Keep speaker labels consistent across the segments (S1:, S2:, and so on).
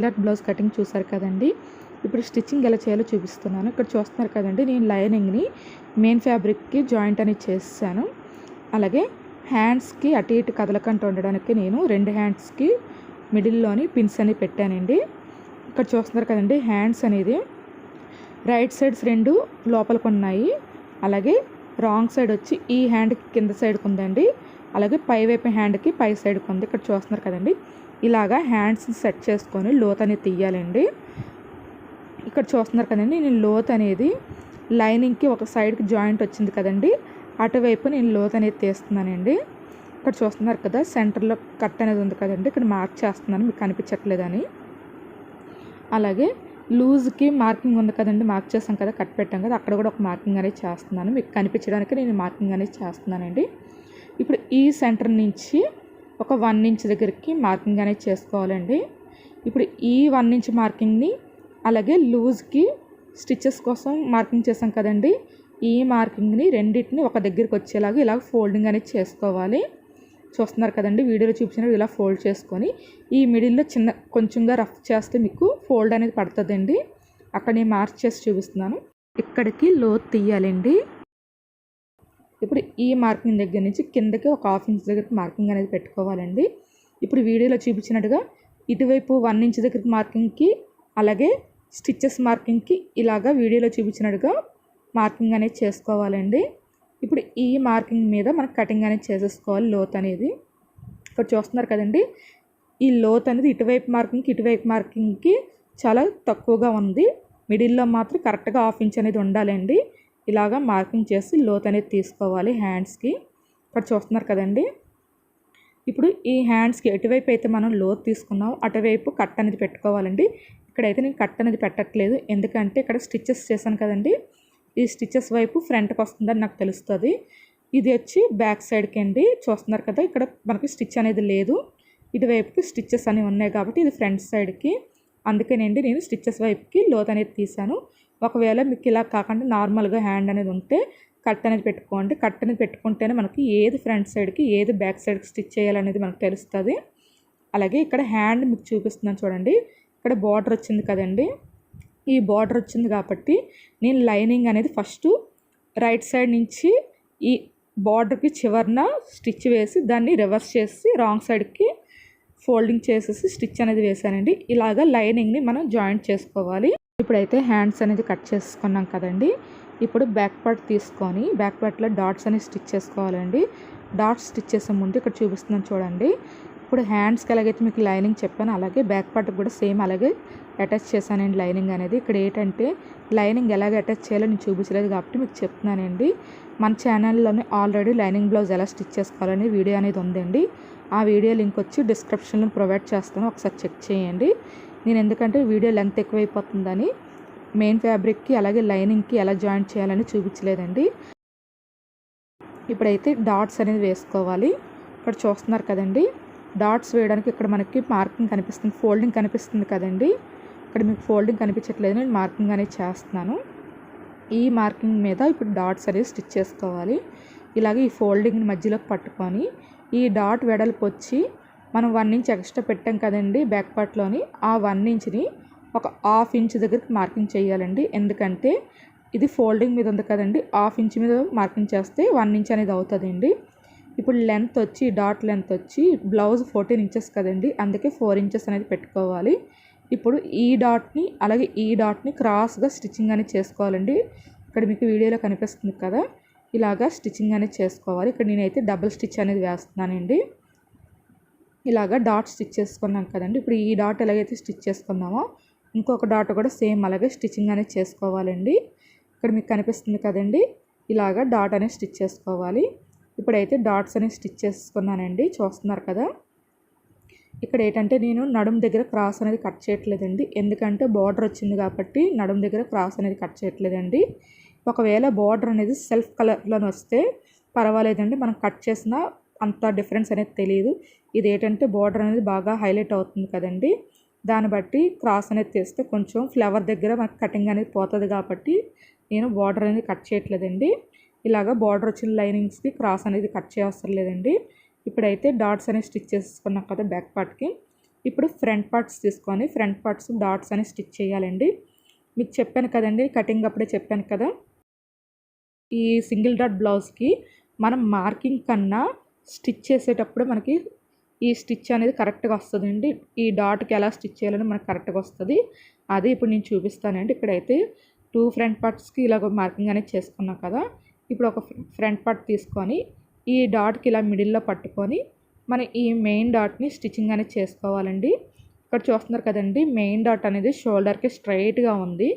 S1: Tailor blouse cutting చూసారు కదండి. ఇప్పుడు స్టిచ్చింగ్ ఎలా చేయాలో చూపిస్తున్నాను. ఇక్కడ చూస్తున్నారు కదండి, నేను లైనింగ్ని మెయిన్ ఫ్యాబ్రిక్కి జాయింట్ అనేది చేసాను. అలాగే హ్యాండ్స్కి అటు ఇటు కదలకుండా ఉండడానికి నేను 2 హ్యాండ్స్కి మిడిల్లోని పిన్స్ అని పెట్టానండి. ఇక్కడ చూస్తున్నారు కదండి, హ్యాండ్స్ అనేది రైట్ సైడ్స్ 2 లోపలికి ఉన్నాయి. అలాగే రాంగ్ సైడ్ వచ్చి ఈ హ్యాండ్కి కింద సైడ్కి ఉందండి. అలాగే పై వైపు హ్యాండ్కి పై సైడ్కి ఉంది. ఇక్కడ చూస్తున్నారు కదండి, ఇలాగా హ్యాండ్స్ని సెట్ చేసుకొని లోత్ అనేది తీయాలండి. ఇక్కడ చూస్తున్నారు కదండి, నేను లోత్ అనేది లైనింగ్కి ఒక సైడ్కి జాయింట్ వచ్చింది కదండి, అటువైపు నేను లోత్ అనేది తీస్తున్నానండి. ఇక్కడ చూస్తున్నారు కదా, సెంటర్లో కట్ అనేది ఉంది కదండి, ఇక్కడ మార్క్ చేస్తున్నాను, మీకు కనిపించట్లేదని. అలాగే లూజ్కి మార్కింగ్ ఉంది కదండి, మార్క్ చేసాం కదా, కట్ పెట్టాం కదా, అక్కడ కూడా ఒక మార్కింగ్ అనేది చేస్తున్నాను, మీకు కనిపించడానికి నేను మార్కింగ్ అనేది చేస్తున్నానండి. ఇప్పుడు ఈ సెంటర్ నుంచి ఒక 1 ఇంచ్ దగ్గరికి మార్కింగ్ అనేది చేసుకోవాలండి. ఇప్పుడు ఈ 1 ఇంచ్ మార్కింగ్ని అలాగే లూజ్కి స్టిచ్చెస్ కోసం మార్కింగ్ చేసాం కదండి, ఈ మార్కింగ్ని రెండింటిని ఒక దగ్గరికి వచ్చేలాగా ఇలా ఫోల్డింగ్ అనేది చేసుకోవాలి. చూస్తున్నారు కదండి, వీడియోలో చూపించినట్టు ఇలా ఫోల్డ్ చేసుకొని ఈ మిడిల్లో కొంచెంగా రఫ్ చేస్తే మీకు ఫోల్డ్ అనేది పడుతుందండి. అక్కడ నేను మార్క్ చేసి చూపిస్తున్నాను. ఇక్కడికి లోత్ తీయాలండి. ఇప్పుడు ఈ మార్కింగ్ దగ్గర నుంచి కిందకి ఒక 1/2 ఇంచ్ దగ్గరికి మార్కింగ్ అనేది పెట్టుకోవాలండి. ఇప్పుడు వీడియోలో చూపించినట్టుగా ఇటువైపు 1 ఇంచ్ దగ్గరికి మార్కింగ్కి అలాగే స్టిచ్చెస్ మార్కింగ్కి ఇలాగా వీడియోలో చూపించినట్టుగా మార్కింగ్ అనేది చేసుకోవాలండి. ఇప్పుడు ఈ మార్కింగ్ మీద మనం కటింగ్ అనేది చేసేసుకోవాలి లోత్ అనేది. ఇక్కడ చూస్తున్నారు కదండి, ఈ లోత్ అనేది ఇటువైపు మార్కింగ్కి చాలా తక్కువగా ఉంది. మిడిల్లో మాత్రం కరెక్ట్గా 1/2 ఇంచ్ అనేది ఉండాలండి. ఇలాగా మార్కింగ్ చేసి లోత్ అనేది తీసుకోవాలి హ్యాండ్స్కి. ఇక్కడ చూస్తున్నారు కదండి, ఇప్పుడు ఈ హ్యాండ్స్కి ఎటువైపు అయితే మనం లోత్ తీసుకున్నామో అటువైపు కట్ అనేది పెట్టుకోవాలండి. ఇక్కడైతే నేను కట్ అనేది పెట్టట్లేదు, ఎందుకంటే ఇక్కడ స్టిచ్చెస్ చేశాను కదండి, ఈ స్టిచ్చెస్ వైపు ఫ్రంట్కి వస్తుందని నాకు తెలుస్తుంది. ఇది వచ్చి బ్యాక్ సైడ్కి అండి. చూస్తున్నారు కదా, ఇక్కడ మనకి స్టిచ్ అనేది లేదు, ఇటువైపుకి స్టిచ్చెస్ అనేవి ఉన్నాయి కాబట్టి ఇది ఫ్రంట్ సైడ్కి. అందుకేనండి నేను స్టిచ్చెస్ వైపుకి లోత్ అనేది తీసాను. ఒకవేళ మీకు ఇలా కాకుండా నార్మల్గా హ్యాండ్ అనేది ఉంటే కట్ అనేది పెట్టుకోండి. కట్ అనేది పెట్టుకుంటేనే మనకి ఏది ఫ్రంట్ సైడ్కి ఏది బ్యాక్ సైడ్కి స్టిచ్ చేయాలనేది మనకు తెలుస్తుంది. అలాగే ఇక్కడ హ్యాండ్ మీకు చూపిస్తున్నాను చూడండి, ఇక్కడ బార్డర్ వచ్చింది కదండి, ఈ బార్డర్ వచ్చింది కాబట్టి నేను లైనింగ్ అనేది ఫస్ట్ రైట్ సైడ్ నుంచి ఈ బార్డర్కి చివరన స్టిచ్ వేసి దాన్ని రివర్స్ చేసి రాంగ్ సైడ్కి ఫోల్డింగ్ చేసేసి స్టిచ్ అనేది వేసానండి. ఇలాగా లైనింగ్ని మనం జాయింట్ చేసుకోవాలి. ఇప్పుడైతే హ్యాండ్స్ అనేది కట్ చేసుకున్నాం కదండి, ఇప్పుడు బ్యాక్ పార్ట్ తీసుకొని బ్యాక్ పార్ట్లో డాట్స్ అనేది స్టిచ్ చేసుకోవాలండి. డాట్స్ స్టిచ్ చేసే ముందు ఇక్కడ చూపిస్తున్నాను చూడండి. ఇప్పుడు హ్యాండ్స్కి ఎలాగైతే మీకు లైనింగ్ చెప్పాను అలాగే బ్యాక్ పార్ట్కి కూడా సేమ్ అలాగే అటాచ్ చేశానండి లైనింగ్ అనేది. ఇక్కడ ఏంటంటే లైనింగ్ ఎలాగ అటాచ్ చేయాలో నేను చూపించలేదు కాబట్టి మీకు చెప్తున్నానండి. మన ఛానల్లోనే ఆల్రెడీ లైనింగ్ బ్లౌజ్ ఎలా స్టిచ్ చేసుకోవాలని వీడియో అనేది ఉందండి. ఆ వీడియో లింక్ వచ్చి డిస్క్రిప్షన్లో ప్రొవైడ్ చేస్తాను, ఒకసారి చెక్ చేయండి. నేను ఎందుకంటే వీడియో లెంత్ ఎక్కువైపోతుందని మెయిన్ ఫ్యాబ్రిక్కి అలాగే లైనింగ్కి ఎలా జాయింట్ చేయాలని చూపించలేదండి. ఇప్పుడైతే డాట్స్ అనేది వేసుకోవాలి. ఇక్కడ చూస్తున్నారు కదండి, డాట్స్ వేయడానికి ఇక్కడ మనకి మార్కింగ్ కనిపిస్తుంది, ఫోల్డింగ్ కనిపిస్తుంది కదండి. ఇక్కడ మీకు ఫోల్డింగ్ కనిపించట్లేదు, నేను మార్కింగ్ అనేది చేస్తున్నాను. ఈ మార్కింగ్ మీద ఇప్పుడు డాట్స్ అనేది స్టిచ్ చేసుకోవాలి. ఇలాగే ఈ ఫోల్డింగ్ని మధ్యలోకి పట్టుకొని ఈ డాట్ వెడల్పు వచ్చి మనం 1 ఇంచ్ ఎక్స్ట్రా పెట్టాం కదండి బ్యాక్ పార్ట్లోని, ఆ 1 ఇంచ్ని ఒక 1/2 ఇంచ్ దగ్గరికి మార్కింగ్ చేయాలండి. ఎందుకంటే ఇది ఫోల్డింగ్ మీద ఉంది కదండి, 1/2 ఇంచ్ మీద మార్కింగ్ చేస్తే 1 ఇంచ్ అనేది అవుతుందండి. ఇప్పుడు లెంత్ వచ్చి డాట్ లెంత్ వచ్చి బ్లౌజ్ 14 ఇంచెస్ కదండి, అందుకే 4 ఇంచెస్ అనేది పెట్టుకోవాలి. ఇప్పుడు ఈ డాట్ని అలాగే ఈ డాట్ని క్రాస్గా స్టిచ్చింగ్ అనేది చేసుకోవాలండి. ఇక్కడ మీకు వీడియోలో కనిపిస్తుంది కదా, ఇలాగా స్టిచ్చింగ్ అనేది చేసుకోవాలి. ఇక్కడ నేనైతే డబుల్ స్టిచ్ అనేది వేస్తున్నానండి. ఇలాగా డాట్ స్టిచ్ చేసుకున్నాం కదండి, ఇప్పుడు ఈ డాట్ ఎలాగైతే స్టిచ్ చేసుకున్నామో ఇంకొక డాట్ కూడా సేమ్ అలాగే స్టిచ్చింగ్ అనేది చేసుకోవాలండి. ఇక్కడ మీకు కనిపిస్తుంది కదండి, ఇలాగా డాట్ అనేది స్టిచ్ చేసుకోవాలి. ఇప్పుడైతే డాట్స్ అనేది స్టిచ్ చేసుకున్నానండి, చూస్తున్నారు కదా. ఇక్కడ ఏంటంటే నేను నడుము దగ్గర క్రాస్ అనేది కట్ చేయట్లేదండి, ఎందుకంటే బార్డర్ వచ్చింది కాబట్టి నడుము దగ్గర క్రాస్ అనేది కట్ చేయట్లేదండి. ఒకవేళ బార్డర్ అనేది సెల్ఫ్ కలర్లో వస్తే పర్వాలేదండి, మనం కట్ చేసిన అంత డిఫరెన్స్ అనేది తెలియదు. ఇది ఏంటంటే బార్డర్ అనేది బాగా హైలైట్ అవుతుంది కదండి, దాన్ని బట్టి క్రాస్ అనేది తీస్తే కొంచెం ఫ్లవర్ దగ్గర మనకు కటింగ్ అనేది పోతుంది కాబట్టి నేను బార్డర్ అనేది కట్ చేయట్లేదండి. ఇలాగ బార్డర్ వచ్చిన లైనింగ్స్కి క్రాస్ అనేది కట్ చేయవసరం లేదండి. ఇప్పుడైతే డాట్స్ అనేది స్టిచ్ చేసుకున్నాం కదా బ్యాక్ పార్ట్కి, ఇప్పుడు ఫ్రంట్ పార్ట్స్ తీసుకొని ఫ్రంట్ పార్ట్స్ డాట్స్ అని స్టిచ్ చేయాలండి. మీకు చెప్పాను కదండి, కటింగ్ అప్పుడే చెప్పాను కదా, ఈ సింగిల్ డాట్ బ్లౌజ్కి మనం మార్కింగ్ కన్నా స్టిచ్ చేసేటప్పుడు మనకి ఈ స్టిచ్ అనేది కరెక్ట్గా వస్తుందండి. ఈ డాట్కి ఎలా స్టిచ్ చేయాలని మనకు కరెక్ట్గా వస్తుంది. అది ఇప్పుడు నేను చూపిస్తానండి. ఇక్కడైతే 2 ఫ్రంట్ పార్ట్స్కి ఇలాగ మార్కింగ్ అనేది చేసుకున్నాం కదా. ఇప్పుడు ఒక ఫ్రంట్ పార్ట్ తీసుకొని ఈ డాట్కి ఇలా మిడిల్లో పట్టుకొని మనం ఈ మెయిన్ డాట్ని స్టిచ్చింగ్ అనేది చేసుకోవాలండి. ఇక్కడ చూస్తున్నారు కదండి, మెయిన్ డాట్ అనేది షోల్డర్కి స్ట్రైట్గా ఉంది.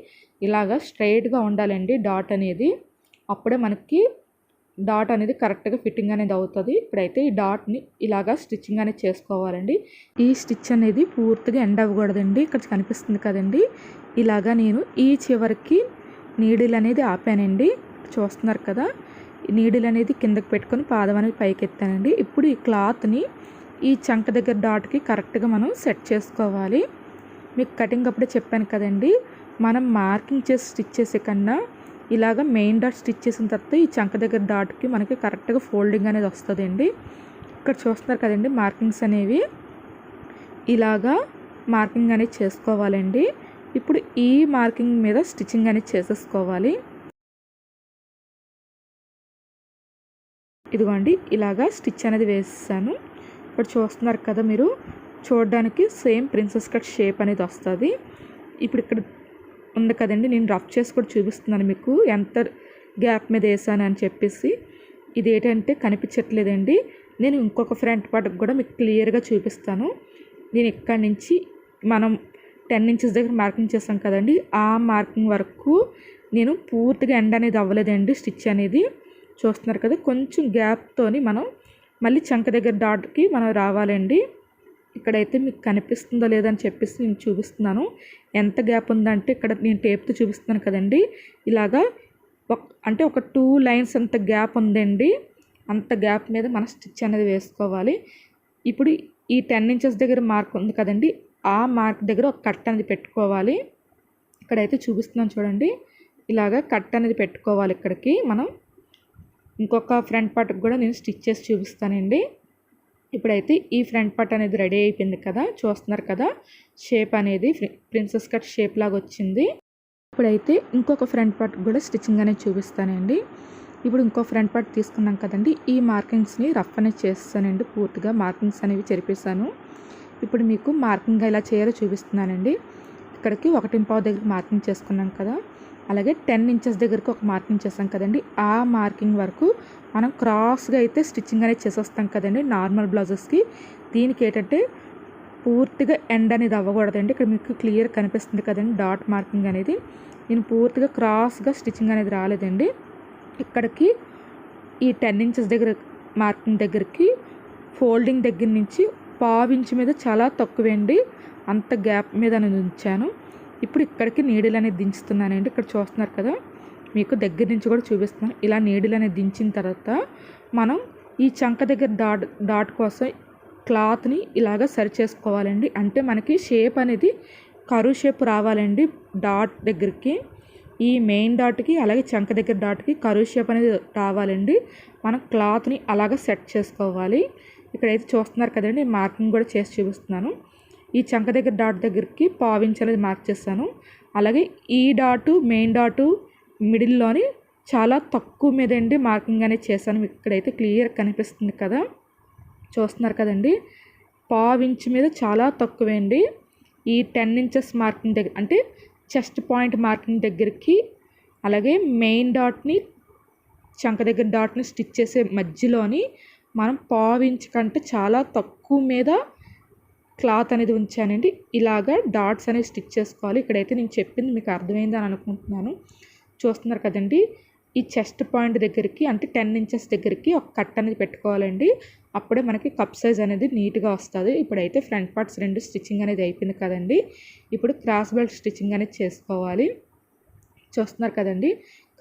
S1: ఇలాగా స్ట్రైట్గా ఉండాలండి డాట్ అనేది. అప్పుడే మనకి డాట్ అనేది కరెక్ట్గా ఫిట్టింగ్ అనేది అవుతుంది. ఇప్పుడైతే ఈ డాట్ని ఇలాగా స్టిచ్చింగ్ అనేది చేసుకోవాలండి. ఈ స్టిచ్ అనేది పూర్తిగా ఎండ్ అవ్వకూడదండి. ఇక్కడ కనిపిస్తుంది కదండి, ఇలాగా నేను ఈ చివరికి నీడిల్ అనేది ఆపానండి. చూస్తున్నారు కదా, నీడిల్ అనేది కిందకి పెట్టుకొని పాదం అనేది పైకి ఎత్తానండి. ఇప్పుడు ఈ క్లాత్ని ఈ చంక దగ్గర డాట్కి కరెక్ట్గా మనం సెట్ చేసుకోవాలి. మీకు కటింగ్ అప్పుడే చెప్పాను కదండి, మనం మార్కింగ్ చేసి స్టిచ్ చేసే కన్నా ఇలాగ మెయిన్ డాట్ స్టిచ్ చేసిన తర్వాత ఈ చంక దగ్గర డాట్కి మనకి కరెక్ట్గా ఫోల్డింగ్ అనేది వస్తుందండి. ఇక్కడ చూస్తున్నారు కదండి, మార్కింగ్స్ అనేవి ఇలాగా మార్కింగ్ అనేది చేసుకోవాలండి. ఇప్పుడు ఈ మార్కింగ్ మీద స్టిచ్చింగ్ అనేది చేసేసుకోవాలి. ఇదిగోండి, ఇలాగా స్టిచ్ అనేది వేసాను. ఇప్పుడు చూస్తున్నారు కదా, మీరు చూడడానికి సేమ్ ప్రిన్సెస్ కట్ షేప్ అనేది వస్తుంది. ఇప్పుడు ఇక్కడ ఉంది కదండి, నేను రఫ్ చేసి కూడా చూపిస్తున్నాను మీకు ఎంత గ్యాప్ మీద వేసాను అని చెప్పేసి. ఇది ఏంటంటే కనిపించట్లేదండి, నేను ఇంకొక ఫ్రంట్ పార్ట్కి కూడా మీకు క్లియర్గా చూపిస్తాను. నేను ఇక్కడి నుంచి మనం 10 ఇంచెస్ దగ్గర మార్కింగ్ చేస్తాం కదండి, ఆ మార్కింగ్ వరకు నేను పూర్తిగా ఎండ్ అనేది అవ్వలేదండి. స్టిచ్ అనేది చూస్తున్నారు కదా, కొంచెం గ్యాప్తోని మనం మళ్ళీ చంక దగ్గర డాట్కి మనం రావాలండి. ఇక్కడైతే మీకు కనిపిస్తుందో లేదని చెప్పేసి నేను చూపిస్తున్నాను. ఎంత గ్యాప్ ఉందంటే ఇక్కడ నేను టేప్తో చూపిస్తున్నాను కదండి, ఇలాగా అంటే ఒక 2 లైన్స్ అంత గ్యాప్ ఉందండి. అంత గ్యాప్ మీద మనం స్టిచ్ అనేది వేసుకోవాలి. ఇప్పుడు ఈ 10 ఇంచెస్ దగ్గర మార్క్ ఉంది కదండి, ఆ మార్క్ దగ్గర ఒక కట్ అనేది పెట్టుకోవాలి. ఇక్కడైతే చూపిస్తున్నాను చూడండి, ఇలాగా కట్ అనేది పెట్టుకోవాలి. ఇక్కడికి మనం ఇంకొక ఫ్రంట్ పార్ట్కి కూడా నేను స్టిచ్ చేసి చూపిస్తానండి. ఇప్పుడైతే ఈ ఫ్రంట్ పార్ట్ అనేది రెడీ అయిపోయింది కదా, చూస్తున్నారు కదా, షేప్ అనేది ప్రిన్సెస్ కట్ షేప్ లాగా వచ్చింది. ఇప్పుడైతే ఇంకొక ఫ్రంట్ పార్ట్ కూడా స్టిచ్చింగ్ అనేది చూపిస్తానండి. ఇప్పుడు ఇంకో ఫ్రంట్ పార్ట్ తీసుకున్నాం కదండి, ఈ మార్కింగ్స్ని రఫ్ అనేది చేస్తానండి. పూర్తిగా మార్కింగ్స్ అనేవి చెరిపేశాను. ఇప్పుడు మీకు మార్కింగ్ ఎలా చేయాలో చూపిస్తున్నానండి. ఇక్కడికి 1.5 దగ్గర మార్కింగ్ చేసుకున్నాం కదా, అలాగే 10 ఇంచెస్ దగ్గరకు ఒక మార్కింగ్ చేస్తాం కదండి, ఆ మార్కింగ్ వరకు మనం క్రాస్గా అయితే స్టిచ్చింగ్ అనేది చేసేస్తాం కదండి నార్మల్ బ్లౌజెస్కి. దీనికి ఏంటంటే పూర్తిగా ఎండ్ అనేది అవ్వకూడదండి. ఇక్కడ మీకు క్లియర్ కనిపిస్తుంది కదండి డాట్ మార్కింగ్ అనేది. నేను పూర్తిగా క్రాస్గా స్టిచ్చింగ్ అనేది రాలేదండి. ఇక్కడికి ఈ 10 ఇంచెస్ దగ్గర మార్కింగ్ దగ్గరికి ఫోల్డింగ్ దగ్గర నుంచి 1/2 ఇంచ్ మీద చాలా తక్కువండి, అంత గ్యాప్ మీద నేను ఉంచాను. ఇప్పుడు ఇక్కడికి నీడిల్ అనేది దించుతున్నానండి. ఇక్కడ చూస్తున్నారు కదా, మీకు దగ్గర నుంచి కూడా చూపిస్తున్నాను. ఇలా నీడిల్ అనేది దించిన తర్వాత మనం ఈ చంక దగ్గర డాట్ కోసం క్లాత్ని ఇలాగ సరి చేసుకోవాలండి. అంటే మనకి షేప్ అనేది కరువు షేప్ రావాలండి. డాట్ దగ్గరికి ఈ మెయిన్ డాట్కి అలాగే చంక దగ్గర డాట్కి కరువు షేప్ అనేది రావాలండి. మనం క్లాత్ని అలాగ సెట్ చేసుకోవాలి. ఇక్కడైతే చూస్తున్నారు కదండి, మార్కింగ్ కూడా చేసి చూపిస్తున్నాను. ఈ చంక దగ్గర డాట్ దగ్గరికి 1/2 ఇంచ్ అనేది మార్క్ చేస్తాను. అలాగే ఈ డాటు మెయిన్ డాటు మిడిల్లోని చాలా తక్కువ మీదండి మార్కింగ్ అనేది చేశాను. ఇక్కడైతే క్లియర్ కనిపిస్తుంది కదా, చూస్తున్నారు కదండి, 1/2 ఇంచ్ మీద చాలా తక్కువండి. ఈ 10 ఇంచెస్ మార్కింగ్ దగ్గర అంటే చెస్ట్ పాయింట్ మార్కింగ్ దగ్గరికి అలాగే మెయిన్ డాట్ని చంక దగ్గర డాట్ని స్టిచ్ చేసే మధ్యలోని మనం 1/2 ఇంచ్ కంటే చాలా తక్కువ మీద క్లాత్ అనేది ఉంచానండి. ఇలాగా డాట్స్ అనేవి స్టిచ్ చేసుకోవాలి. ఇక్కడైతే నేను చెప్పింది మీకు అర్థమైందని అనుకుంటున్నాను. చూస్తున్నారు కదండి, ఈ చెస్ట్ పాయింట్ దగ్గరికి అంటే 10 ఇంచెస్ దగ్గరికి ఒక కట్ అనేది పెట్టుకోవాలండి. అప్పుడే మనకి కప్ సైజ్ అనేది నీట్గా వస్తుంది. ఇప్పుడైతే ఫ్రంట్ పార్ట్స్ 2 స్టిచ్చింగ్ అనేది అయిపోయింది కదండి. ఇప్పుడు క్రాస్ బెల్ట్ స్టిచ్చింగ్ అనేది చేసుకోవాలి. చూస్తున్నారు కదండి,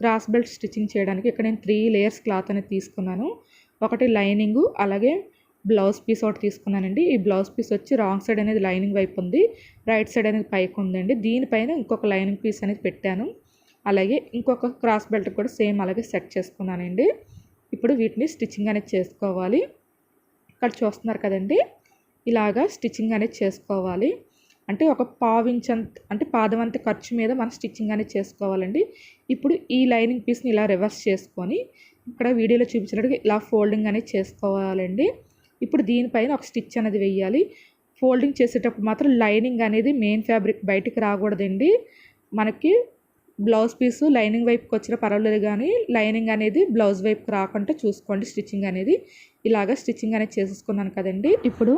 S1: క్రాస్ బెల్ట్ స్టిచ్చింగ్ చేయడానికి ఇక్కడ నేను 3 లేయర్స్ క్లాత్ అనేది తీసుకున్నాను. ఒకటి లైనింగు అలాగే బ్లౌజ్ పీస్ ఒకటి తీసుకున్నానండి. ఈ బ్లౌజ్ పీస్ వచ్చి రాంగ్ సైడ్ అనేది లైనింగ్ వైపు ఉంది, రైట్ సైడ్ అనేది పైకి ఉందండి. దీనిపైన ఇంకొక లైనింగ్ పీస్ అనేది పెట్టాను. అలాగే ఇంకొక క్రాస్ బెల్ట్ కూడా సేమ్ అలాగే సెట్ చేసుకున్నానండి. ఇప్పుడు వీటిని స్టిచ్చింగ్ అనేది చేసుకోవాలి. ఇక్కడ చూస్తున్నారు కదండి, ఇలాగా స్టిచ్చింగ్ అనేది చేసుకోవాలి. అంటే ఒక పావించంత అంటే పాదమంత ఖర్చు మీద మనం స్టిచ్చింగ్ అనేది చేసుకోవాలండి. ఇప్పుడు ఈ లైనింగ్ పీస్ని ఇలా రివర్స్ చేసుకొని ఇక్కడ వీడియోలో చూపించినట్టుగా ఇలా ఫోల్డింగ్ అనేది చేసుకోవాలండి. ఇప్పుడు దీనిపైన ఒక స్టిచ్ అనేది వేయాలి. ఫోల్డింగ్ చేసేటప్పుడు మాత్రం లైనింగ్ అనేది మెయిన్ ఫ్యాబ్రిక్ బయటికి రాకూడదండి. మనకి బ్లౌజ్ పీసు లైనింగ్ వైపుకి వచ్చినా పర్వాలేదు, కానీ లైనింగ్ అనేది బ్లౌజ్ వైపుకి రాకుండా చూసుకోండి. స్టిచ్చింగ్ అనేది ఇలాగ స్టిచ్చింగ్ అనేది చేసేసుకున్నాను కదండి. ఇప్పుడు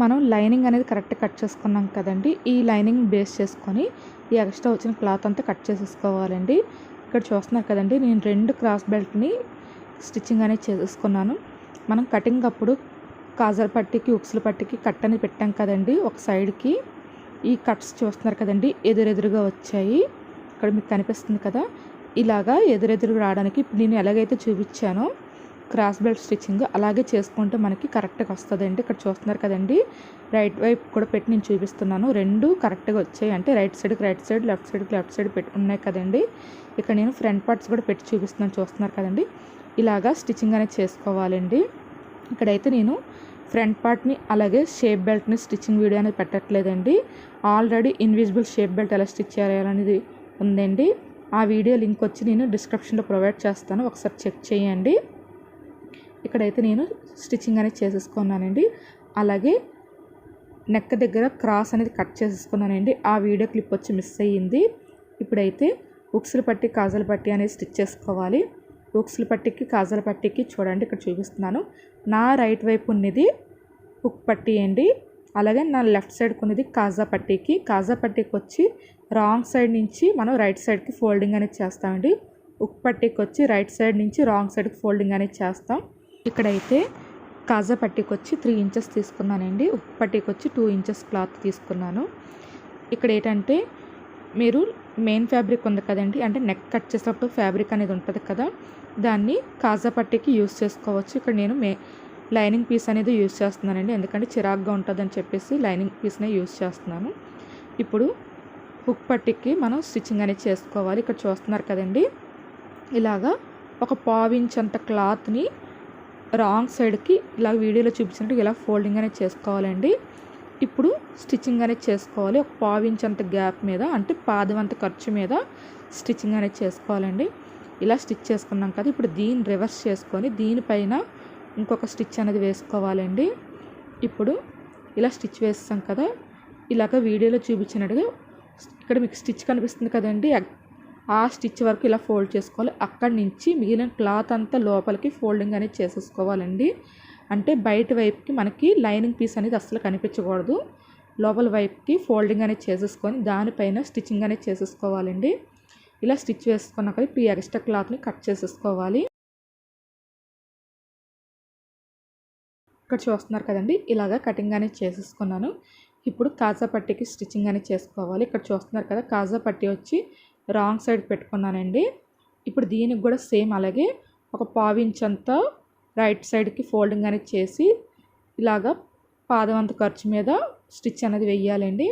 S1: మనం లైనింగ్ అనేది కరెక్ట్ కట్ చేసుకున్నాం కదండి. ఈ లైనింగ్ బేస్ చేసుకొని ఈ ఎక్స్ట్రా వచ్చిన క్లాత్ అంతా కట్ చేసేసుకోవాలండి. ఇక్కడ చూస్తున్నారు కదండి, నేను 2 క్రాస్ బెల్ట్ని స్టిచ్చింగ్ అనేది చేసేసుకున్నాను. మనం కటింగ్ అప్పుడు కాజర్ పట్టీకి ఉక్సుల పట్టీకి కట్ అని పెట్టాం కదండి. ఒక సైడ్కి ఈ కట్స్ చూస్తున్నారు కదండి, ఎదురెదురుగా వచ్చాయి. ఇక్కడ మీకు కనిపిస్తుంది కదా, ఇలాగా ఎదురెదురుగా రావడానికి ఇప్పుడు నేను ఎలాగైతే చూపించానో క్రాస్ బెల్ట్ స్టిచ్చింగ్ అలాగే చేసుకుంటే మనకి కరెక్ట్గా వస్తుందండి. ఇక్కడ చూస్తున్నారు కదండి, రైట్ వైపు కూడా పెట్టి నేను చూపిస్తున్నాను. 2 కరెక్ట్గా వచ్చాయి. అంటే రైట్ సైడ్కి రైట్ సైడ్, లెఫ్ట్ సైడ్కి లెఫ్ట్ సైడ్ పెట్టి ఉన్నాయి కదండి. ఇక్కడ నేను ఫ్రంట్ పార్ట్స్ కూడా పెట్టి చూపిస్తున్నాను, చూస్తున్నారు కదండి. ఇలాగా స్టిచ్చింగ్ అనేది చేసుకోవాలండి. ఇక్కడైతే నేను ఫ్రంట్ పార్ట్ని అలాగే షేప్ బెల్ట్ని స్టిచ్చింగ్ వీడియో అనేది పెట్టట్లేదండి. ఆల్రెడీ ఇన్విజిబుల్ షేప్ బెల్ట్ ఎలా స్టిచ్ చేయాలనేది ఉందండి. ఆ వీడియో లింక్ వచ్చి నేను డిస్క్రిప్షన్లో ప్రొవైడ్ చేస్తాను, ఒకసారి చెక్ చేయండి. ఇక్కడైతే నేను స్టిచ్చింగ్ అనేది చేసేసుకున్నానండి. అలాగే నెక్ దగ్గర క్రాస్ అనేది కట్ చేసేసుకున్నానండి. ఆ వీడియో క్లిప్ వచ్చి మిస్ అయ్యింది. ఇప్పుడైతే ఉక్సుల పట్టి కాజల పట్టి అనేది స్టిచ్ చేసుకోవాలి. ఉక్సుల పట్టికి కాజల పట్టికి చూడండి, ఇక్కడ చూపిస్తున్నాను. నా రైట్ వైపు ఉన్నది హుక్ పట్టి అండి. అలాగే నా లెఫ్ట్ సైడ్కి ఉన్నది కాజా పట్టీకి వచ్చి రాంగ్ సైడ్ నుంచి మనం రైట్ సైడ్కి ఫోల్డింగ్ అనేది చేస్తామండి. హుక్ పట్టీకి వచ్చి రైట్ సైడ్ నుంచి రాంగ్ సైడ్కి ఫోల్డింగ్ అనేది చేస్తాం. ఇక్కడైతే కాజా పట్టీకి వచ్చి 3 ఇంచెస్ తీసుకున్నానండి. హుక్ పట్టీకి వచ్చి 2 ఇంచెస్ క్లాత్ తీసుకున్నాను. ఇక్కడ ఏంటంటే మీరు మెయిన్ ఫ్యాబ్రిక్ ఉంది కదండి, అంటే నెక్ కట్ చేసేటప్పుడు ఫ్యాబ్రిక్ అనేది ఉంటుంది కదా, దాన్ని కాజా పట్టీకి యూస్ చేసుకోవచ్చు. ఇక్కడ నేను లైనింగ్ పీస్ అనేది యూస్ చేస్తున్నానండి, ఎందుకంటే చిరాగ్గా ఉంటుందని చెప్పేసి లైనింగ్ పీస్నే యూస్ చేస్తున్నాను. ఇప్పుడు హుక్ పట్టీకి మనం స్టిచ్చింగ్ అనేది చేసుకోవాలి. ఇక్కడ చూస్తున్నారు కదండి, ఇలాగా ఒక 1/4 ఇంచ్ అంత క్లాత్ని రాంగ్ సైడ్కి ఇలా వీడియోలో చూపించినట్టు ఇలా ఫోల్డింగ్ అనేది చేసుకోవాలండి. ఇప్పుడు స్టిచ్చింగ్ అనేది చేసుకోవాలి. ఒక 1/4 ఇంచ్ అంత గ్యాప్ మీద, అంటే పాదం అంత ఖర్చు మీద స్టిచ్చింగ్ అనేది చేసుకోవాలండి. ఇలా స్టిచ్ చేసుకున్నాం కదా, ఇప్పుడు దీన్ని రివర్స్ చేసుకొని దీనిపైన ఇంకొక స్టిచ్ అనేది వేసుకోవాలండి. ఇప్పుడు ఇలా స్టిచ్ వేస్తాం కదా, ఇలాగ వీడియోలో చూపించినట్టుగా ఇక్కడ మీకు స్టిచ్ కనిపిస్తుంది కదండి, ఆ స్టిచ్ వరకు ఇలా ఫోల్డ్ చేసుకోవాలి. అక్కడి నుంచి మిగిలిన క్లాత్ అంతా లోపలికి ఫోల్డింగ్ అనేది చేసేసుకోవాలండి. అంటే బయట వైపుకి మనకి లైనింగ్ పీస్ అనేది అస్సలు కనిపించకూడదు. లోపల వైపుకి ఫోల్డింగ్ అనేది చేసేసుకొని దానిపైన స్టిచ్చింగ్ అనేది చేసేసుకోవాలండి. ఇలా స్టిచ్ వేసుకున్నాక ఇప్పుడు ఈ ఎక్స్ట్రా క్లాత్ని కట్ చేసేసుకోవాలి. ఇక్కడ చూస్తున్నారు కదండి, ఇలాగా కటింగ్ అనేది చేసేసుకున్నాను. ఇప్పుడు కాజా పట్టీకి స్టిచ్చింగ్ అనేది చేసుకోవాలి. ఇక్కడ చూస్తున్నారు కదా, కాజా పట్టీ వచ్చి రాంగ్ సైడ్ పెట్టుకున్నానండి. ఇప్పుడు దీనికి కూడా సేమ్ అలాగే ఒక 1/4 ఇంచ్ అంతా రైట్ సైడ్కి ఫోల్డింగ్ అనేది చేసి ఇలాగా పాదం అంత ఖర్చు మీద స్టిచ్ అనేది వేయాలండి.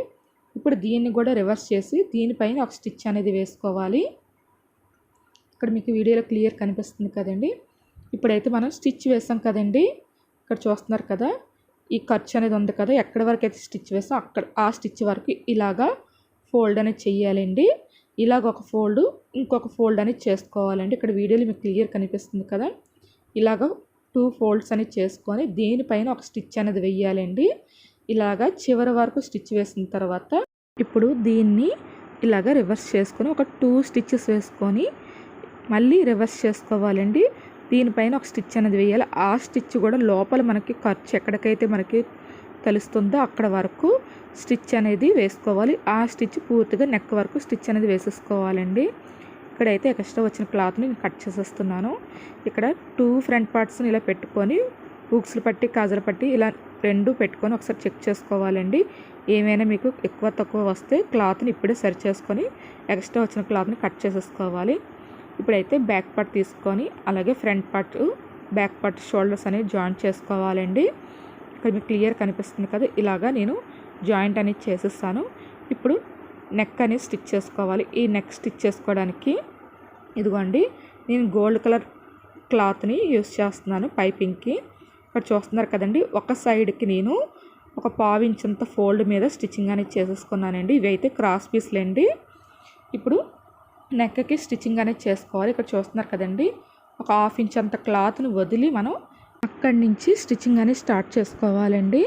S1: ఇప్పుడు దీన్ని కూడా రివర్స్ చేసి దీనిపైన ఒక స్టిచ్ అనేది వేసుకోవాలి. ఇక్కడ మీకు వీడియోలో క్లియర్ కనిపిస్తుంది కదండి. ఇప్పుడైతే మనం స్టిచ్ వేసాం కదండి, ఇక్కడ చూస్తున్నారు కదా, ఈ ఖర్చు అనేది ఉంది కదా, ఎక్కడి వరకు అయితే స్టిచ్ వేస్తాం అక్కడ ఆ స్టిచ్ వరకు ఇలాగా ఫోల్డ్ అనేది చెయ్యాలండి. ఇలాగ ఒక ఫోల్డ్ ఇంకొక ఫోల్డ్ అనేది చేసుకోవాలండి. ఇక్కడ వీడియోలో మీకు క్లియర్ కనిపిస్తుంది కదా, ఇలాగ 2 ఫోల్డ్స్ అనేది చేసుకొని దీనిపైన ఒక స్టిచ్ అనేది వేయాలండి. ఇలాగా చివరి వరకు స్టిచ్ వేసిన తర్వాత ఇప్పుడు దీన్ని ఇలాగ రివర్స్ చేసుకొని ఒక 2 స్టిచ్చెస్ వేసుకొని మళ్ళీ రివర్స్ చేసుకోవాలండి. దీనిపైన ఒక స్టిచ్ అనేది వేయాలి. ఆ స్టిచ్ కూడా లోపల మనకి ఖర్చు ఎక్కడికైతే మనకి తెలుస్తుందో అక్కడ వరకు స్టిచ్ అనేది వేసుకోవాలి. ఆ స్టిచ్ పూర్తిగా నెక్ వరకు స్టిచ్ అనేది వేసేసుకోవాలండి. ఇక్కడైతే ఎక్స్ట్రా వచ్చిన క్లాత్ని నేను కట్ చేసేస్తున్నాను. ఇక్కడ 2 ఫ్రంట్ పార్ట్స్ని ఇలా పెట్టుకొని హుక్స్లు పట్టి కాజల పట్టి ఇలా 2 పెట్టుకొని ఒకసారి చెక్ చేసుకోవాలండి. ఏమైనా మీకు ఎక్కువ తక్కువ వస్తే క్లాత్ని ఇప్పుడే సరి చేసుకొని ఎక్స్ట్రా వచ్చిన క్లాత్ని కట్ చేసేసుకోవాలి. ఇప్పుడైతే బ్యాక్ పార్ట్ తీసుకొని అలాగే front part back part shoulders అనేవి జాయింట్ చేసుకోవాలండి. ఇక్కడ మీకు క్లియర్ కనిపిస్తుంది కదా, ఇలాగా నేను జాయింట్ అనేది చేసేస్తాను. ఇప్పుడు నెక్ అనేది స్టిచ్ చేసుకోవాలి. ఈ నెక్ స్టిచ్ చేసుకోవడానికి ఇదిగోండి నేను గోల్డ్ కలర్ క్లాత్ని యూస్ చేస్తున్నాను పైపింగ్కి. ఇక్కడ చూస్తున్నారు కదండి, ఒక సైడ్కి నేను ఒక పావు ఇంచంత ఫోల్డ్ మీద స్టిచ్చింగ్ అనేది చేసేసుకున్నానండి. ఇవి అయితే క్రాస్ పీస్లండి. ఇప్పుడు నెక్కి స్టిచ్చింగ్ అనేది చేసుకోవాలి. ఇక్కడ చూస్తున్నారు కదండి, ఒక హాఫ్ ఇంచ్ అంత క్లాత్ని వదిలి మనం అక్కడి నుంచి స్టిచ్చింగ్ అనేది స్టార్ట్ చేసుకోవాలండి.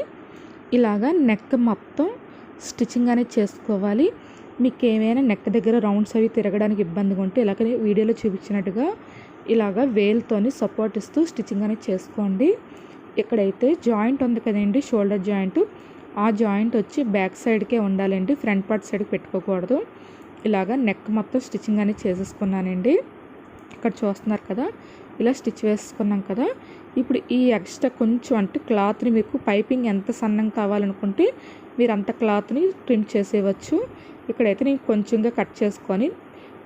S1: ఇలాగా నెక్ మొత్తం స్టిచ్చింగ్ అనేది చేసుకోవాలి. మీకు ఏమైనా నెక్ దగ్గర రౌండ్స్ అవి తిరగడానికి ఇబ్బందిగా ఉంటే ఇలాగ వీడియోలో చూపించినట్టుగా ఇలాగ వేల్తోని సపోర్ట్ ఇస్తూ స్టిచ్చింగ్ అనేది చేసుకోండి. ఇక్కడైతే జాయింట్ ఉంది కదండి, షోల్డర్ జాయింట్, ఆ జాయింట్ వచ్చి బ్యాక్ సైడ్కే ఉండాలండి, ఫ్రంట్ పార్ట్ సైడ్కి పెట్టుకోకూడదు. ఇలాగ నెక్ మొత్తం స్టిచ్చింగ్ అనేది చేసేసుకున్నానండి. ఇక్కడ చూస్తున్నారు కదా, ఇలా స్టిచ్ వేసుకున్నాం కదా. ఇప్పుడు ఈ ఎక్స్ట్రా కొంచెం అంటే క్లాత్ని మీకు పైపింగ్ ఎంత సన్నం కావాలనుకుంటే మీరు అంత క్లాత్ని ట్రిమ్ చేసేయవచ్చు. ఇక్కడైతే నేను కొంచెంగా కట్ చేసుకొని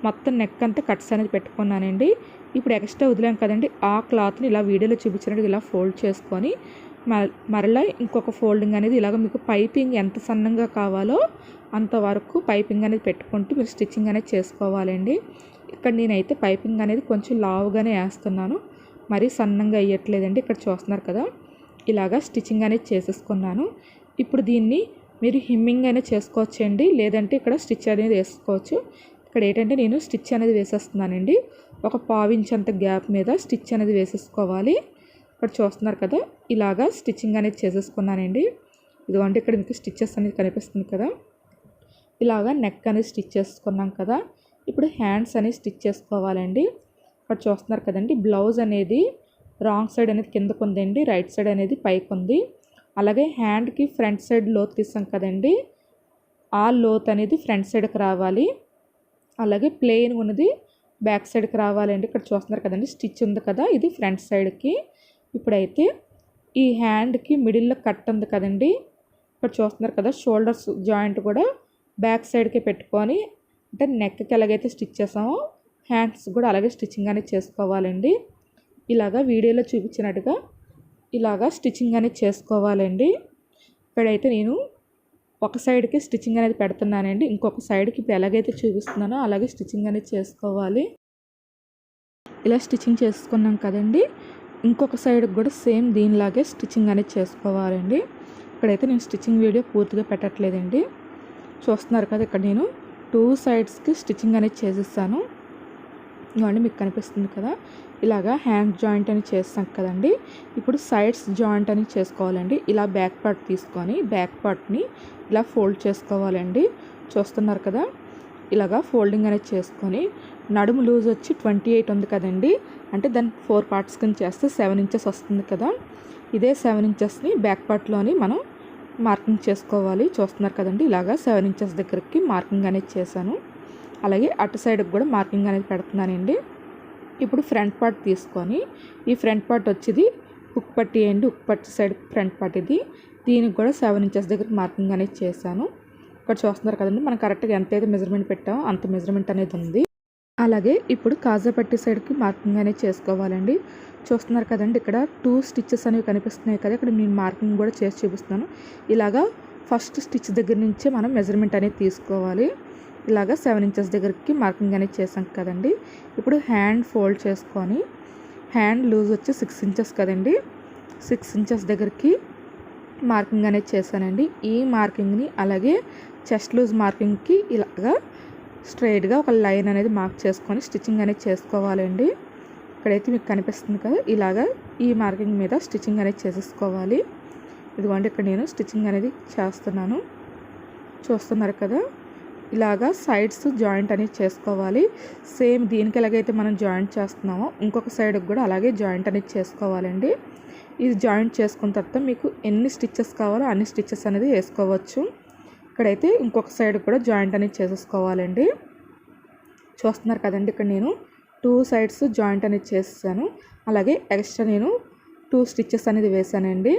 S1: మొత్తం నెక్ అంతా కట్స్ అనేది పెట్టుకున్నానండి. ఇప్పుడు ఎక్స్ట్రా వదిలాం కదండి, ఆ క్లాత్ని ఇలా వీడియోలో చూపించినట్టు ఇలా ఫోల్డ్ చేసుకొని మరలా ఇంకొక ఫోల్డింగ్ అనేది ఇలాగ మీకు పైపింగ్ ఎంత సన్నంగా కావాలో అంతవరకు పైపింగ్ అనేది పెట్టుకుంటూ మీరు స్టిచ్చింగ్ అనేది చేసుకోవాలండి. ఇక్కడ నేనైతే పైపింగ్ అనేది కొంచెం లావుగానే వేస్తున్నాను, మరీ సన్నంగా వేయట్లేదండి. ఇక్కడ చూస్తున్నారు కదా, ఇలాగా స్టిచ్చింగ్ అనేది చేసేసుకున్నాను. ఇప్పుడు దీన్ని మీరు హిమ్మింగ్ అనేది చేసుకోవచ్చండి, లేదంటే ఇక్కడ స్టిచ్ అనేది వేసుకోవచ్చు. ఇక్కడ ఏంటంటే నేను స్టిచ్ అనేది వేసేస్తున్నానండి. ఒక పావు ఇంచ్ అంత గ్యాప్ మీద స్టిచ్ అనేది వేసేసుకోవాలి. ఇక్కడ చూస్తున్నారు కదా, ఇలాగా స్టిచ్చింగ్ అనేది చేసేసుకున్నానండి. ఇదిగోండి ఇక్కడ మీకు స్టిచ్చెస్ అనేది కనిపిస్తుంది కదా. ఇలాగా నెక్ అనేది స్టిచ్ చేసుకున్నాం కదా. ఇప్పుడు హ్యాండ్స్ అనేది స్టిచ్ చేసుకోవాలండి. ఇక్కడ చూస్తున్నారు కదండి, బ్లౌజ్ అనేది రాంగ్ సైడ్ అనేది కిందకు ఉందండి, రైట్ సైడ్ అనేది పైకి ఉంది. అలాగే హ్యాండ్కి ఫ్రంట్ సైడ్ లోత్ తీసాం కదండి, ఆ లోత్ అనేది ఫ్రంట్ సైడ్కి రావాలి. అలాగే ప్లెయిన్ ఉన్నది బ్యాక్ సైడ్కి రావాలండి. ఇక్కడ చూస్తున్నారు కదండి, స్టిచ్ ఉంది కదా, ఇది ఫ్రంట్ సైడ్కి. ఇప్పుడైతే ఈ హ్యాండ్కి మిడిల్లో కట్ ఉంది కదండి, ఇక్కడ చూస్తున్నారు కదా, షోల్డర్స్ జాయింట్ కూడా బ్యాక్ సైడ్కి పెట్టుకొని, అంటే నెక్కి ఎలాగైతే స్టిచ్ చేసామో హ్యాండ్స్ కూడా అలాగే స్టిచ్చింగ్ అనేది చేసుకోవాలండి. ఇలాగా వీడియోలో చూపించినట్టుగా ఇలాగా స్టిచ్చింగ్ అనేది చేసుకోవాలండి. ఇక్కడైతే నేను ఒక సైడ్కి స్టిచ్చింగ్ అనేది పెడుతున్నానండి, ఇంకొక సైడ్కి ఇప్పుడు ఎలాగైతే చూపిస్తున్నానో అలాగే స్టిచ్చింగ్ అనేది చేసుకోవాలి. ఇలా స్టిచ్చింగ్ చేసుకున్నాం కదండి, ఇంకొక సైడ్కి కూడా సేమ్ దీనిలాగే స్టిచ్చింగ్ అనేది చేసుకోవాలండి. ఇక్కడైతే నేను స్టిచ్చింగ్ వీడియో పూర్తిగా పెట్టట్లేదండి. చూస్తున్నారు కదా, ఇక్కడ నేను 2 సైడ్స్కి స్టిచ్చింగ్ అనేది చేసేస్తాను. ఇవన్నీ మీకు కనిపిస్తుంది కదా, ఇలాగా హ్యాండ్ జాయింట్ అని చేస్తాం కదండి. ఇప్పుడు సైడ్స్ జాయింట్ అని చేసుకోవాలండి. ఇలా బ్యాక్ పార్ట్ తీసుకొని బ్యాక్ పార్ట్ని ఇలా ఫోల్డ్ చేసుకోవాలండి. చూస్తున్నారు కదా, ఇలాగా ఫోల్డింగ్ అనేది చేసుకొని నడుము లూజ్ వచ్చి 28 ఉంది కదండి, అంటే దాన్ని 4 పార్ట్స్ కింద చేస్తే 7 ఇంచెస్ వస్తుంది కదా. ఇదే 7 ఇంచెస్ని బ్యాక్ పార్ట్లోని మనం మార్కింగ్ చేసుకోవాలి. చూస్తున్నారు కదండి, ఇలాగా 7 ఇంచెస్ దగ్గరికి మార్కింగ్ అనేది చేశాను. అలాగే అటు సైడ్కి కూడా మార్కింగ్ అనేది పెడుతున్నానండి. ఇప్పుడు ఫ్రంట్ పార్ట్ తీసుకొని ఈ ఫ్రంట్ పార్ట్ వచ్చేది హుక్ పట్టి అండి, హుక్ పట్టి సైడ్ ఫ్రంట్ పార్ట్ ఇది, దీనికి కూడా 7 ఇంచెస్ దగ్గర మార్కింగ్ అనేది చేశాను. ఇక్కడ చూస్తున్నారు కదండి, మనం కరెక్ట్గా ఎంతైతే మెజర్మెంట్ పెట్టామో అంత మెజర్మెంట్ అనేది ఉంది. అలాగే ఇప్పుడు కాజా పట్టి సైడ్కి మార్కింగ్ అనేది చేసుకోవాలండి. చూస్తున్నారు కదండి, ఇక్కడ 2 స్టిచ్చెస్ అనేవి కనిపిస్తున్నాయి కదా, ఇక్కడ నేను మార్కింగ్ కూడా చేసి చూపిస్తున్నాను. ఇలాగా ఫస్ట్ స్టిచ్ దగ్గర నుంచే మనం మెజర్మెంట్ అనేది తీసుకోవాలి. ఇలాగా 7 ఇంచెస్ దగ్గరికి మార్కింగ్ అనేది చేసాం కదండి. ఇప్పుడు హ్యాండ్ ఫోల్డ్ చేసుకొని హ్యాండ్ లూజ్ వచ్చి 6 ఇంచెస్ కదండి, 6 ఇంచెస్ దగ్గరికి మార్కింగ్ అనేది చేశానండి. ఈ మార్కింగ్ని అలాగే చెస్ట్ లూజ్ మార్కింగ్కి ఇలాగా స్ట్రైట్గా ఒక లైన్ అనేది మార్క్ చేసుకొని స్టిచ్చింగ్ అనేది చేసుకోవాలండి. ఇక్కడైతే మీకు కనిపిస్తుంది కదా, ఇలాగా ఈ మార్కింగ్ మీద స్టిచ్చింగ్ అనేది చేసేసుకోవాలి. ఇదిగోండి ఇక్కడ నేను స్టిచ్చింగ్ అనేది చేస్తున్నాను. చూస్తున్నారు కదా, ఇలాగా సైడ్స్ జాయింట్ అనేది చేసుకోవాలి. సేమ్ దీనికి ఎలాగైతే మనం జాయింట్ చేస్తున్నామో ఇంకొక సైడ్కి కూడా అలాగే జాయింట్ అనేది చేసుకోవాలండి. ఇది జాయింట్ చేసుకున్న తర్వాత మీకు ఎన్ని స్టిచ్చెస్ కావాలో అన్ని స్టిచ్చెస్ అనేది వేసుకోవచ్చు. ఇక్కడైతే ఇంకొక సైడ్ కూడా జాయింట్ అనేది చేసేసుకోవాలండి. చూస్తున్నారు కదండి, ఇక్కడ నేను 2 సైడ్స్ జాయింట్ అనేది చేసాను. అలాగే ఎక్స్ట్రా నేను 2 స్టిచ్చెస్ అనేది వేసానండి.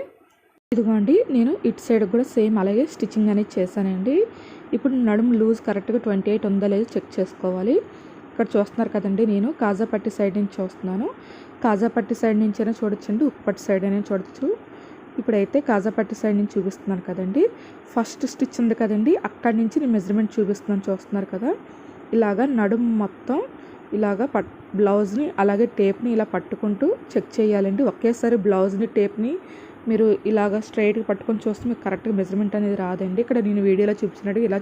S1: ఇదిగోండి నేను ఇటు సైడ్ కూడా సేమ్ అలాగే స్టిచ్చింగ్ అనేది చేశానండి. ఇప్పుడు నడుము లూజ్ కరెక్ట్గా 28 ఉందో లేదో చెక్ చేసుకోవాలి. ఇక్కడ చూస్తున్నారు కదండి, నేను కాజా పట్టి సైడ్ నుంచి చూస్తున్నాను. కాజా పట్టి సైడ్ నుంచి అయినా చూడొచ్చండి, ఉప్పట్టి సైడ్ అయినా చూడొచ్చు. ఇప్పుడైతే కాజా పట్టి సైడ్ నుంచి చూపిస్తున్నాను కదండి. ఫస్ట్ స్టిచ్ ఉంది కదండి, అక్కడి నుంచి నేను మెజర్మెంట్ చూపిస్తున్నాను. చూస్తున్నారు కదా, ఇలాగా నడుము మొత్తం ఇలాగా బ్లౌజ్ని అలాగే టేప్ని ఇలా పట్టుకుంటూ చెక్ చేయాలండి. ఒకేసారి బ్లౌజ్ని టేప్ని మీరు ఇలాగ స్ట్రైట్గా పట్టుకొని చూస్తే మీకు కరెక్ట్గా మెజర్మెంట్ అనేది రాదండి. ఇక్కడ నేను వీడియోలో చూపించినట్టు ఇలా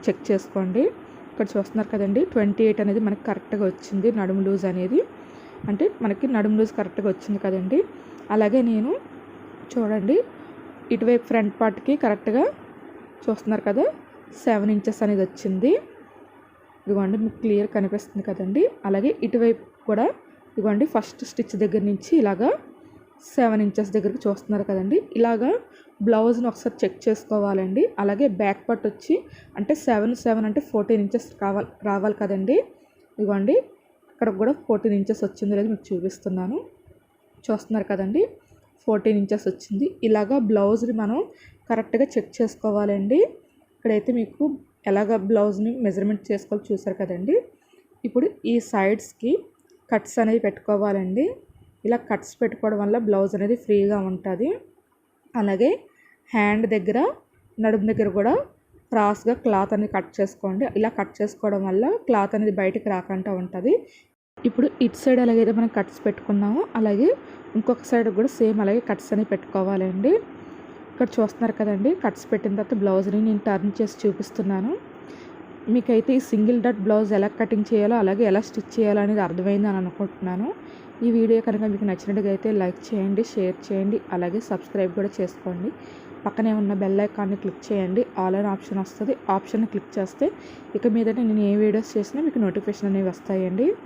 S1: చెక్ చేసుకోండి. ఇక్కడ చూస్తున్నారు కదండి 28 అనేది మనకి కరెక్ట్గా వచ్చింది నడుము లూజ్ అనేది. అంటే మనకి నడుము లూజ్ కరెక్ట్గా వచ్చింది కదండి. అలాగే నేను చూడండి ఇటువైపు ఫ్రంట్ పార్ట్కి కరెక్ట్గా చూస్తున్నారు కదా 7 ఇంచెస్ అనేది వచ్చింది. ఇదిగోండి మీకు క్లియర్ కనిపిస్తుంది కదండి. అలాగే ఇటువైపు కూడా ఇదిగోండి ఫస్ట్ స్టిచ్ దగ్గర నుంచి ఇలాగా 7 ఇంచెస్ దగ్గరికి చూస్తున్నారు కదండి. ఇలాగా బ్లౌజ్ని ఒకసారి చెక్ చేసుకోవాలండి. అలాగే బ్యాక్ పార్ట్ వచ్చి అంటే 7 అంటే 14 ఇంచెస్ రావాలి కదండి. ఇదిగోండి ఇక్కడ కూడా 14 ఇంచెస్ వచ్చింది లేదు మీకు చూపిస్తున్నాను. చూస్తున్నారు కదండి 14 ఇంచెస్ వచ్చింది. ఇలాగా బ్లౌజ్ని మనం కరెక్ట్గా చెక్ చేసుకోవాలండి. ఇక్కడైతే మీకు ఎలాగ బ్లౌజ్ని మెజర్మెంట్ చేసుకోవాలి చూసారు కదండి. ఇప్పుడు ఈ సైడ్స్కి కట్స్ అనేవి పెట్టుకోవాలండి. ఇలా కట్స్ పెట్టుకోవడం వల్ల బ్లౌజ్ అనేది ఫ్రీగా ఉంటుంది. అలాగే హ్యాండ్ దగ్గర నడుము దగ్గర కూడా క్రాస్గా క్లాత్ అనేది కట్ చేసుకోండి. ఇలా కట్ చేసుకోవడం వల్ల క్లాత్ అనేది బయటకు రాకుండా ఉంటుంది. ఇప్పుడు ఇటు సైడ్ ఎలాగైతే మనం కట్స్ పెట్టుకున్నామో అలాగే ఇంకొక సైడ్ కూడా సేమ్ అలాగే కట్స్ అనేవి పెట్టుకోవాలండి. ఇక్కడ చూస్తున్నారు కదండి కట్స్ పెట్టిన తర్వాత బ్లౌజ్ని నేను టర్న్ చేసి చూపిస్తున్నాను. మీకైతే ఈ సింగిల్ డాట్ బ్లౌజ్ ఎలా కటింగ్ చేయాలో అలాగే ఎలా స్టిచ్ చేయాలో అనేది అర్థమైందని అనుకుంటున్నాను. ఈ వీడియో కనుక మీకు నచ్చినట్టుగా అయితే లైక్ చేయండి, షేర్ చేయండి, అలాగే సబ్స్క్రైబ్ కూడా చేసుకోండి. పక్కనే ఉన్న బెల్ ఐకాన్ని క్లిక్ చేయండి. ఆల్ అనే ఆప్షన్ వస్తుంది. ఆప్షన్ని క్లిక్ చేస్తే ఇక మీదట నేను ఏ వీడియోస్ చేసినా మీకు నోటిఫికేషన్ అనేవి వస్తాయండి.